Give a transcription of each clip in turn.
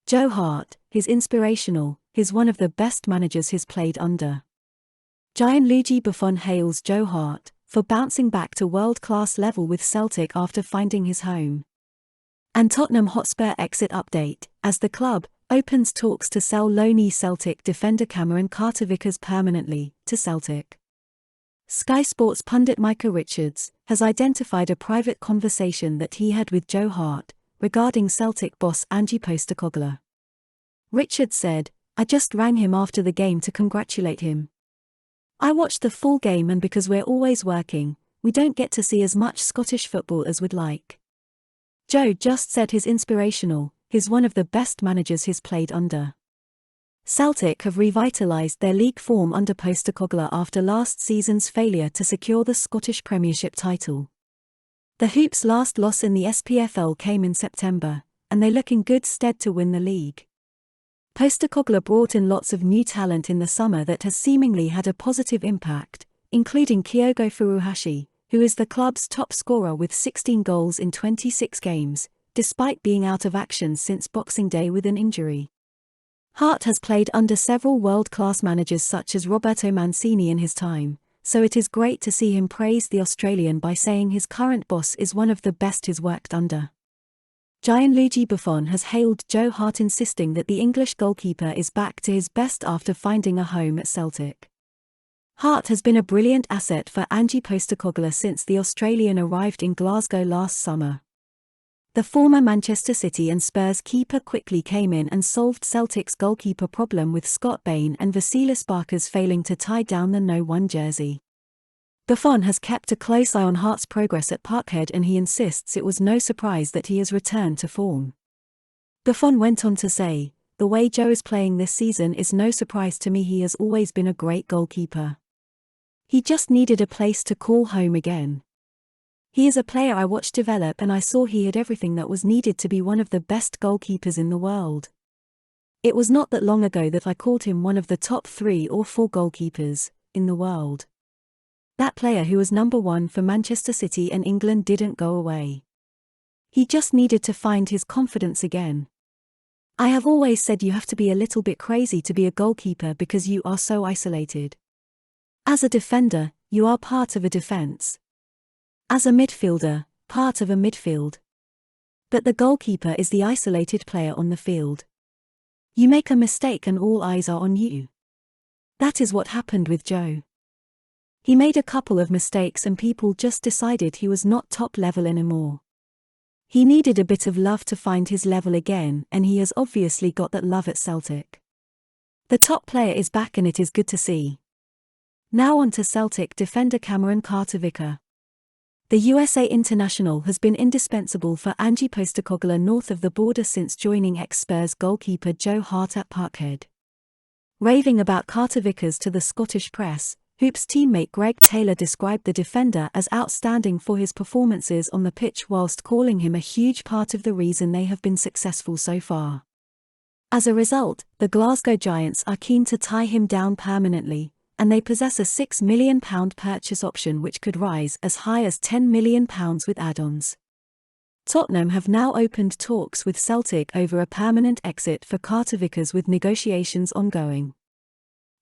Joe Hart, he's inspirational, he's one of the best managers he's played under. Gianlugi Buffon hails Joe Hart for bouncing back to world-class level with Celtic after finding his home. And Tottenham Hotspur exit update, as the club opens talks to sell loanee Celtic defender Cameron Carter-Vickers permanently to Celtic. Sky Sports pundit Micah Richards has identified a private conversation that he had with Joe Hart regarding Celtic boss Ange Postecoglou. Richards said, "I just rang him after the game to congratulate him. I watched the full game, and because we're always working, we don't get to see as much Scottish football as we'd like. Joe just said he's inspirational, he's one of the best managers he's played under." Celtic have revitalised their league form under Postecoglou after last season's failure to secure the Scottish Premiership title. The Hoops' last loss in the SPFL came in September, and they look in good stead to win the league. Postecoglou brought in lots of new talent in the summer that has seemingly had a positive impact, including Kyogo Furuhashi, who is the club's top scorer with 16 goals in 26 games, despite being out of action since Boxing Day with an injury. Hart has played under several world-class managers such as Roberto Mancini in his time, so it is great to see him praise the Australian by saying his current boss is one of the best he's worked under. Gianlugi Buffon has hailed Joe Hart, insisting that the English goalkeeper is back to his best after finding a home at Celtic. Hart has been a brilliant asset for Ange Postecoglou since the Australian arrived in Glasgow last summer. The former Manchester City and Spurs keeper quickly came in and solved Celtic's goalkeeper problem, with Scott Bain and Vasilis Barkas failing to tie down the No. 1 jersey. Buffon has kept a close eye on Hart's progress at Parkhead, and he insists it was no surprise that he has returned to form. Buffon went on to say, "The way Joe is playing this season is no surprise to me. He has always been a great goalkeeper. He just needed a place to call home again. He is a player I watched develop, and I saw he had everything that was needed to be one of the best goalkeepers in the world. It was not that long ago that I called him one of the top 3 or 4 goalkeepers in the world. That player who was number 1 for Manchester City and England didn't go away. He just needed to find his confidence again. I have always said you have to be a little bit crazy to be a goalkeeper because you are so isolated. As a defender, you are part of a defense. As a midfielder, part of a midfield. But the goalkeeper is the isolated player on the field. You make a mistake and all eyes are on you. That is what happened with Joe. He made a couple of mistakes and people just decided he was not top level anymore. He needed a bit of love to find his level again, and he has obviously got that love at Celtic. The top player is back and it is good to see." Now on to Celtic defender Cameron Carter-Vickers. The USA international has been indispensable for Ange Postecoglou north of the border since joining ex-Spurs goalkeeper Joe Hart at Parkhead. Raving about Carter-Vickers to the Scottish press, Hoops teammate Greg Taylor described the defender as outstanding for his performances on the pitch, whilst calling him a huge part of the reason they have been successful so far. As a result, the Glasgow Giants are keen to tie him down permanently, and they possess a £6 million purchase option which could rise as high as £10 million with add-ons. Tottenham have now opened talks with Celtic over a permanent exit for Carter-Vickers, with negotiations ongoing.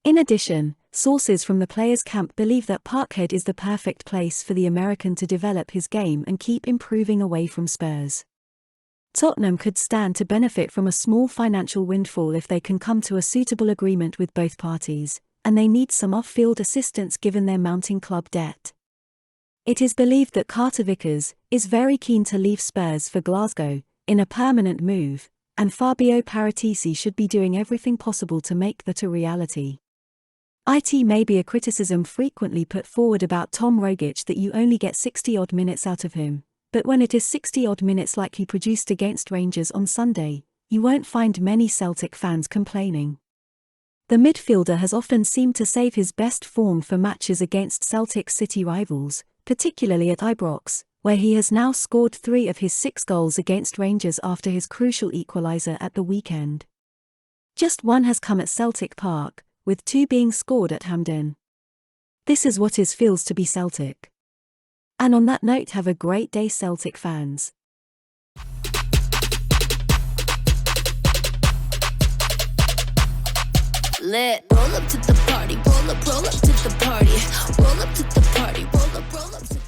In addition, sources from the players' camp believe that Parkhead is the perfect place for the American to develop his game and keep improving away from Spurs. Tottenham could stand to benefit from a small financial windfall if they can come to a suitable agreement with both parties, and they need some off-field assistance given their mounting club debt. It is believed that Carter-Vickers is very keen to leave Spurs for Glasgow in a permanent move, and Fabio Paratici should be doing everything possible to make that a reality. It may be a criticism frequently put forward about Tom Rogic that you only get 60-odd minutes out of him, but when it is 60-odd minutes like he produced against Rangers on Sunday, you won't find many Celtic fans complaining. The midfielder has often seemed to save his best form for matches against Celtic City rivals, particularly at Ibrox, where he has now scored 3 of his 6 goals against Rangers after his crucial equaliser at the weekend. Just 1 has come at Celtic Park, with 2 being scored at Hampden. This is what it feels to be Celtic. And on that note, have a great day, Celtic fans. lit. Roll up to the party, roll up to the party. Roll up to the party, roll up to